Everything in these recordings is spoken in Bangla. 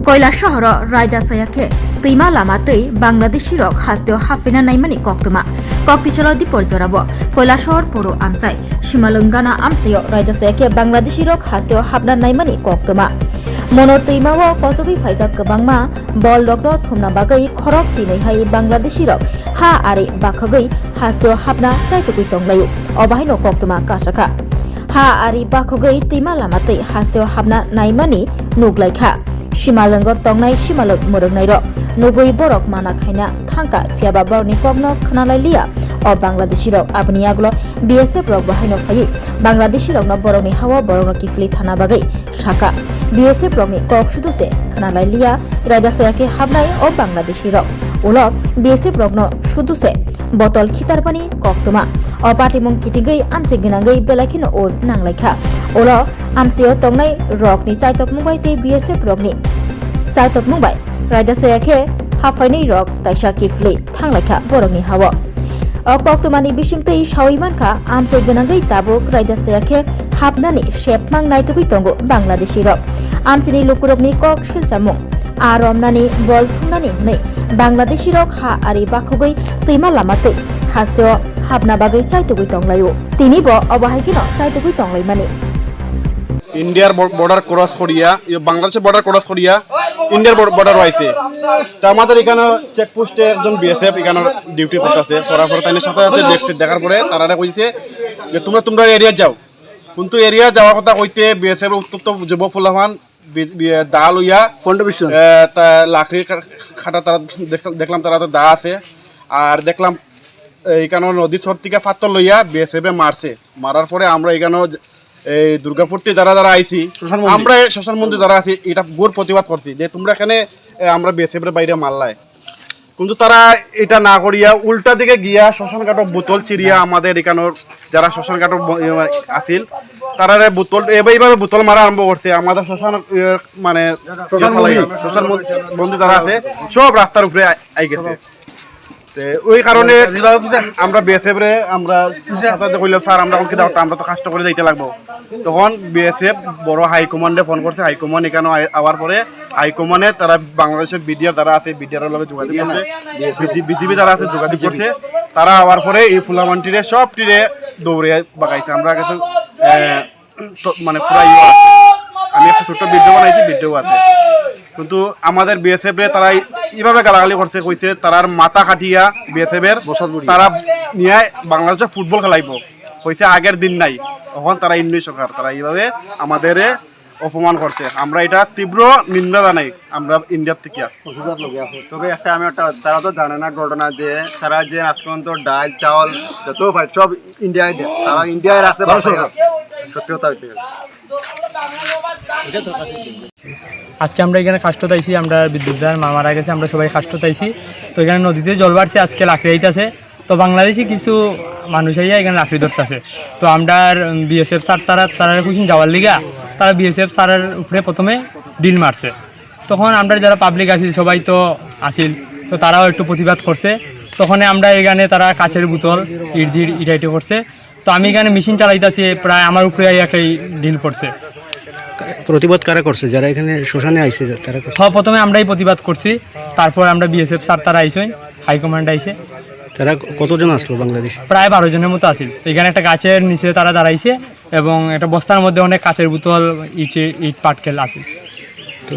কৈলাসহর রায়দাসায়াকে তৈমা লামাতৈ বাংলাদেশি রক হাস্তেও হাফিনা নাইমানি কক্তমা কক্তিচল দিপর জরাব কৈলাসহর পৌর আমচাই সীমালঙ্গানা আমচাইও রায়দাসায়াকে বাংলাদেশি রক হাস্তেও হাবনা নাইমানি কক্তমা মনো তৈমাও কচগৈ ফাইজাক গবাংमा বল রগ্ন থুমনা বাগৈ খরক চিনैहाय বাংলাদেশি রক হা আরে বাখগৈ হাস্তেও হাবনা চাইতগৈ তংলায়ু অবাহাইনো কক্তমা কাসাখা ha ari bakhogei teima lamatei hasteo habna naimani nuglaikha simalongo tongnai simalok morongnai ro nugui borok mana khaina thangka phiaba borni kogno khnalai liya o bangladeshi rok abni aglo BSF rok bahaino phai bangladeshi rok no borokni hawa borokno kifli thana bagai shaka BSF rokni kok suduse khnalai liya raidasayake habnai o bangladeshi rok ulo BSF rokno suduse botol khitar pani koktoma o patimung kitigei amche ginangei belakino o nanglaikha olo amcheo tongnai rokni chaitok mungbai te BSF rokni chaitok mungbai raidasayake hafaini rok taisa kifli thanglaikha borokni hawa o koktomani bisingtei sawimankha amche ginangei tabuk raidasayake hapnani shepmang naitugui tongo bangladeshi rok amchini lukurokni kok silchamung aromnani bol thungnani hnei bangladeshi rok ha ari bakhogoi teima lamatei hasteo habna bagai chaitugui tonglayo tini bo obahaikino chaitugui tonglaimani ইন্ডিয়ার বর্ডার ক্রস করিয়া বাংলাদেশের বর্ডার ক্রস করিয়া ইন্ডিয়ার বর্ডার হয়েছে তো আমাদের এখানে চেকপোস্টে একজন বিএসএফ এখানে ডিউটি করতেছে করার পরে তাই সাথে সাথে দেখছে দেখার পরে তারা কইছে যে তোমরা এরিয়া যাও কিন্তু এরিয়া যাওয়ার কথা কইতে বিএসএফ উত্তপ্ত যুব ফুলাহান দা লইয়া লাকড়ি খাটা তারা দেখলাম তারা দা আছে আর দেখলাম এখানে নদীর চর থেকে পাথর লইয়া বিএসএফ মারছে মারার পরে আমরা এখানে এই দুর্গাপুরতে যারা আইছি আমরা শ্মশান মন্দির যারা আছি এটা গোর প্রতিবাদ করছি যে তোমরা এখানে আমরা বিএসএফের বাইরে মারলাই কিন্তু তারা এটা না করিয়া উল্টা দিকে গিয়া শ্মশান ঘাটক বোতল চিরিয়া আমাদের এখানোর যারা শ্মশান ঘাটক আসিল তারা বোতল এইভাবে বোতল মারা আরম্ভ করছে আমাদের শ্মশান মানে শ্মশান মন্দির যারা আছে সব রাস্তার উপরে আই গেছে ওই কারণে আমরা বিএসএফ রে আমরা সাথে কইলাম স্যার আমরা কি দাও আমরা তো কষ্ট করে যাইতে লাগবো তখন বিএসএফ বড় হাইকমান্ডে ফোন করছে হাইকমান্ড এখানে আওয়ার পরে হাইকমান্ডে তারা বাংলাদেশের বিডিআর যারা আছে বিডিআর লগে যোগাযোগ করছে বিজিবি যারা আছে যোগাযোগ করছে তারা আওয়ার পরে এই ফুলামানটিরে সব টিরে দৌড়ে বাগাইছে আমরা কাছে মানে পুরা আমি একটা ছোট্ট ভিডিও বানাইছি ভিডিও আছে কিন্তু আমাদের বিএসএফ রে তারা এইভাবে গালাগালি করছে কইছে তারার মাথা কাটিয়া বিএসএফ এর তারা নিয়ে বাংলাদেশে ফুটবল খেলাইব কইছে আগের দিন নাই তখন তারা ইন্ডিয়া সরকার তারা এইভাবে আমাদের অপমান করছে আমরা এটা তীব্র নিন্দা জানাই আমরা ইন্ডিয়ার থেকে তবে একটা তারা তো জানে না ঘটনা যে তারা যে আজপর্যন্ত ডাল চাউল যত ভাই সব ইন্ডিয়ায় দেয় তারা ইন্ডিয়ায় রাখছে সত্যি কথা হইতে গেলে আজকে আমরা এখানে কাষ্টত আইছি আমরা বিদ্যুৎ মারা গেছে আমরা সবাই কাষ্টত আইছি তো এখানে নদীতে জল বাড়ছে আজকে লাকড়ি আইতাছে তো বাংলাদেশি কিছু মানুষ আইয়া এখানে লাকড়ি ধরতেছে তো আমরা বিএসএফ স্যার তারা খুশিন যাওয়ার লিগা তারা বিএসএফ স্যারের উপরে প্রথমে ডিল মারছে তখন আমরা যারা পাবলিক আসিল সবাই তো আসিল তো তারাও একটু প্রতিবাদ করছে তখন আমরা এখানে তারা কাচের বোতল ইটাইটে করছে তো আমি এখানে মেশিন চালাইতেছি প্রায় আমার উপরে একটা ডিল পড়ছে প্রতিবাদ কারা করছে যারা এখানে শ্মশানে আইছে তারা সব প্রথমে আমরাই প্রতিবাদ করছি তারপর আমরা বিএসএফ স্যার তারা আইসেন হাইকমান্ড আইসে তারা কতজন আসলো বাংলাদেশ প্রায় 12 জনের মতো আছিল এখানে একটা গাছের নিচে তারা দাঁড়াইছে এবং একটা বস্তার মধ্যে অনেক কাচের বোতল ইট পাটকেল আছে তো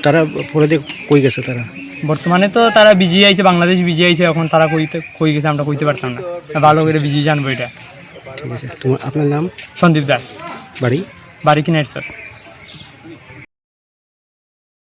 তারা পরে দিয়ে কই গেছে তারা বর্তমানে তো তারা বিজি আইছে বাংলাদেশ বিজি আইছে এখন তারা কই গেছে আমরা কইতে পারতাম না ভালো করে বিজি জানবো এটা ঠিক আছে তোমার আপনার নাম সন্দীপ দাস বাড়ি কিনার স্যার